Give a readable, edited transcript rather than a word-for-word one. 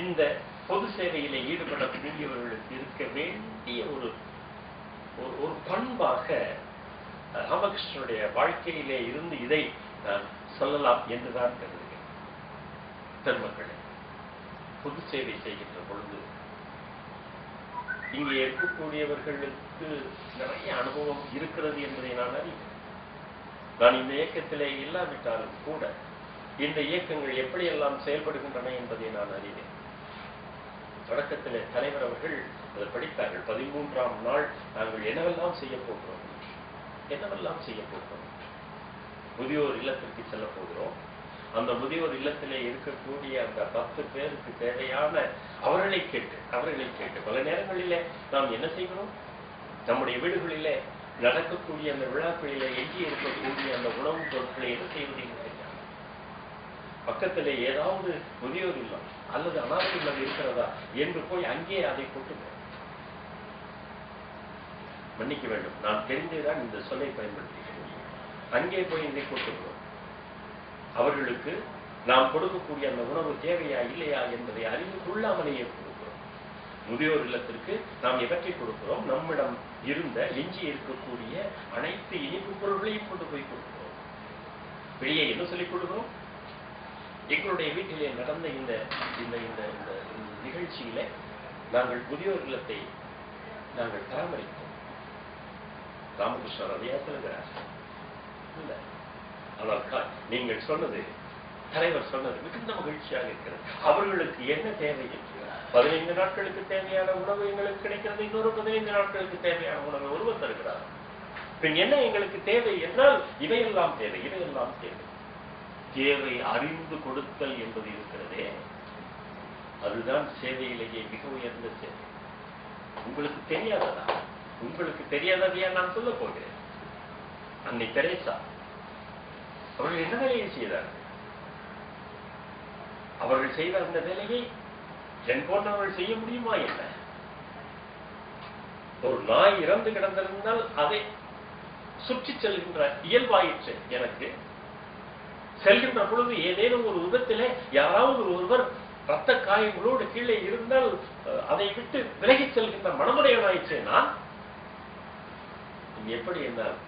இந்த பொது சேவையிலே ஈடுபடக்கூடியவர்களுக்கு இருக்க வேண்டிய ஒரு ஒரு பண்பாக ராமகிருஷ்ணனுடைய வாழ்க்கையிலே இருந்து இதை நான் சொல்லலாம் என்றுதான் கருதுகிறேன். பெருமக்களே, பொது சேவை செய்கின்ற பொழுது இங்கே இருக்கக்கூடியவர்களுக்கு நிறைய அனுபவம் இருக்கிறது என்பதை நான் அறிவேன். நான் இந்த இயக்கத்திலே இல்லாவிட்டாலும் கூட இந்த இயக்கங்கள் எப்படியெல்லாம் செயல்படுகின்றன என்பதை நான் அறிவேன். தொடக்கத்திலே தலைவர் அவர்கள் அதை படித்தார்கள். 13ஆம் நாள் நாங்கள் என்னவெல்லாம் செய்ய போகிறோம், என்னவெல்லாம் செய்ய போகிறோம். முதியோர் இல்லத்திற்கு செல்ல போகிறோம். அந்த முதியோர் இல்லத்திலே இருக்கக்கூடிய அந்த 10 பேருக்கு தேவையான அவர்களை கேட்டு பல நேரங்களிலே நாம் என்ன செய்கிறோம், நம்முடைய வீடுகளிலே நடக்கக்கூடிய அந்த விழாக்களிலே எஞ்சி இருக்கக்கூடிய அந்த உணவுப் பொருட்களை என்ன செய்வது என்று தெரியாது. பக்கத்திலே ஏதாவது முதியோர் இல்லம் அல்லது அனாதை இல்லம் இருக்கிறதா என்று போய் அங்கே அதை கொண்டு மன்னிக்க வேண்டும், நான் தெரிந்தேதான் இந்த சொல்லை பயன்படுத்துகிறேன். அங்கே போய் இதை கொட்டுகிறோம். அவர்களுக்கு நாம் கொடுக்கக்கூடிய அந்த உணவு தேவையா இல்லையா என்பதை அறிந்து கொள்ளாமலேயே கொடுக்கிறோம். முதியோர் இல்லத்திற்கு நாம் எவற்றை கொடுக்கிறோம், நம்மிடம் இருந்த எஞ்சி இருக்கக்கூடிய அனைத்து இனிப்பு பொருள்களையும் கொண்டு போய் கொடுக்கிறோம். வெளியே என்ன சொல்லிக் கொடுக்கிறோம்? எங்களுடைய வீட்டிலே நடந்த இந்த நிகழ்ச்சியில நாங்கள் முதியோர் இல்லத்தை நாங்கள் பராமரித்தோம். ராமகிருஷ்ணர் அதையா சொல்கிறார் இல்ல. ஆனால் நீங்கள் சொன்னது, தலைவர் சொன்னது மிகுந்த மகிழ்ச்சியாக இருக்கிறது. அவர்களுக்கு என்ன தேவை என்று 15 நாட்களுக்கு தேவையான உணவு எங்களுக்கு கிடைக்கிறது, இன்னொரு 15 நாட்களுக்கு தேவையான உணவை ஒருவர் தருகிறார். பின் என்ன எங்களுக்கு தேவை என்றால் இவையெல்லாம் தேவை, இவையெல்லாம் தேவை. தேவை அறிந்து கொடுத்தல் என்பது இருக்கிறதே, அதுதான் சேவையிலேயே மிக உயர்ந்த சேவை. உங்களுக்கு தெரியாததா? உங்களுக்கு தெரியாததையா நான் சொல்ல போகிறேன். அன்னை தெரேசா அவர்கள் என்ன வேலையை செய்தார்கள்? அவர்கள் செய்த அந்த வேலையை என் போன்றவர்கள் செய்ய முடியுமா என்ன? ஒரு நாய் இறந்து கிடந்திருந்தால் அதை சுற்றி செல்கின்ற இயல்பாயிற்று எனக்கு. செல்கின்ற பொழுது ஏதேனும் ஒரு விபத்திலே யாராவது ஒருவர் ரத்த காயங்களோடு கீழே இருந்தால் அதை விட்டு விலகிச் செல்கின்ற மனமுடையவனாயிற்று நான். எப்படி என்னால்